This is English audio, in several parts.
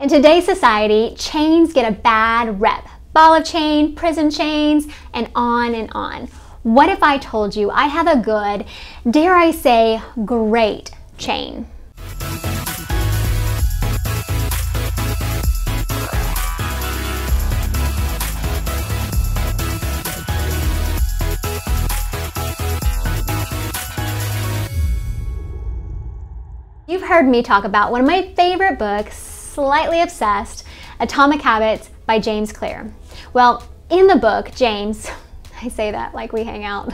In today's society, chains get a bad rep. Ball of chain, prison chains, and on and on. What if I told you I have a good, dare I say, great chain? You've heard me talk about one of my favorite books, slightly obsessed, Atomic Habits by James Clear. Well, in the book, James, I say that like we hang out,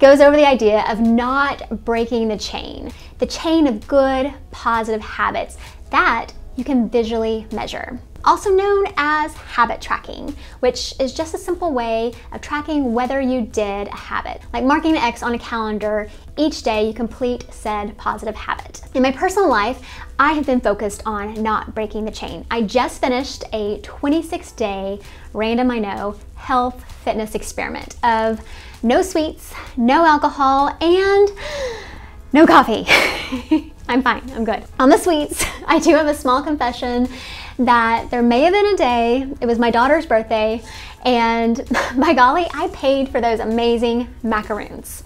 goes over the idea of not breaking the chain of good, positive habits that you can visually measure. Also known as habit tracking, which is just a simple way of tracking whether you did a habit, like marking an X on a calendar each day you complete said positive habit. In my personal life, I have been focused on not breaking the chain. I just finished a 26-day random I know health fitness experiment of no sweets, no alcohol, and no coffee. I'm fine, I'm good. On the sweets, I do have a small confession that there may have been a day, it was my daughter's birthday, and by golly, I paid for those amazing macaroons.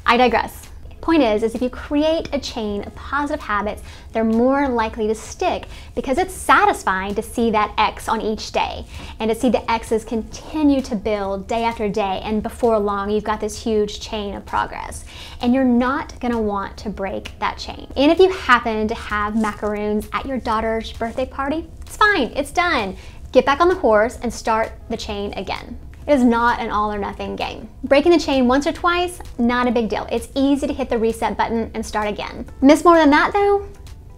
I digress. Point is if you create a chain of positive habits, they're more likely to stick because it's satisfying to see that X on each day and to see the X's continue to build day after day, and before long you've got this huge chain of progress and you're not gonna want to break that chain. And if you happen to have macaroons at your daughter's birthday party, it's fine, it's done. Get back on the horse and start the chain again. It is not an all or nothing game. Breaking the chain once or twice, not a big deal. It's easy to hit the reset button and start again. Miss more than that though?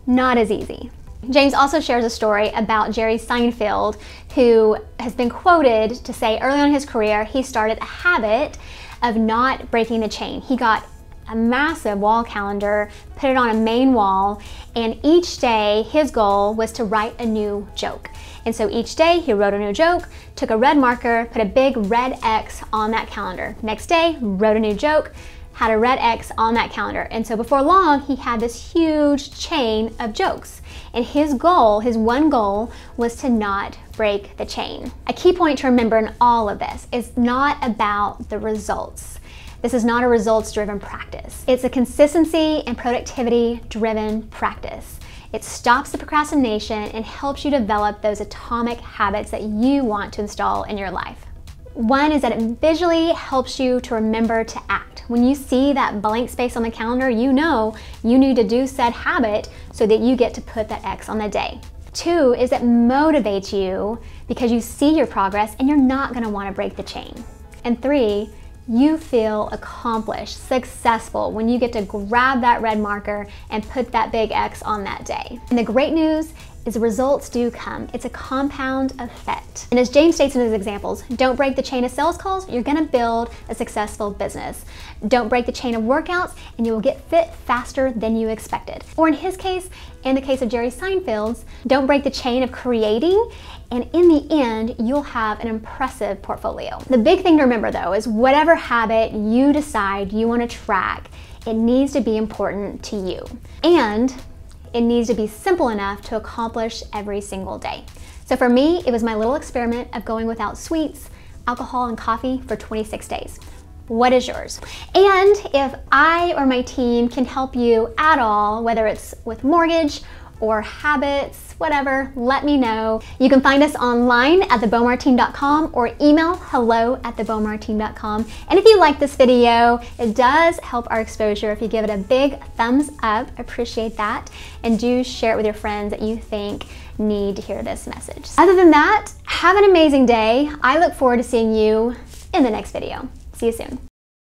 Not as easy. James also shares a story about Jerry Seinfeld, who has been quoted to say early on in his career, he started a habit of not breaking the chain. He got a massive wall calendar, put it on a main wall, and each day his goal was to write a new joke. And so each day he wrote a new joke, took a red marker, put a big red X on that calendar. Next day, wrote a new joke, had a red X on that calendar. And so before long, he had this huge chain of jokes. And his goal, his one goal, was to not break the chain. A key point to remember in all of this is not about the results. This is not a results-driven practice. It's a consistency and productivity-driven practice. It stops the procrastination and helps you develop those atomic habits that you want to install in your life. One is that it visually helps you to remember to act. When you see that blank space on the calendar, you know you need to do said habit so that you get to put that X on the day. Two is it motivates you because you see your progress and you're not going to want to break the chain. And three, you feel accomplished, successful when you get to grab that red marker and put that big X on that day. And the great news is the results do come. It's a compound effect. And as James states in his examples, don't break the chain of sales calls, you're gonna build a successful business. Don't break the chain of workouts and you will get fit faster than you expected. Or in his case, in the case of Jerry Seinfeld's, don't break the chain of creating, and in the end, you'll have an impressive portfolio. The big thing to remember though is whatever habit you decide you want to track, it needs to be important to you. And it needs to be simple enough to accomplish every single day. So for me, it was my little experiment of going without sweets, alcohol, and coffee for 26 days. What is yours? And if I or my team can help you at all, whether it's with mortgage or habits, whatever, let me know. You can find us online at thebaumartine.com or email hello@thebaumartine.com. And if you like this video, it does help our exposure if you give it a big thumbs up. Appreciate that. And do share it with your friends that you think need to hear this message. Other than that, have an amazing day. I look forward to seeing you in the next video. See you soon.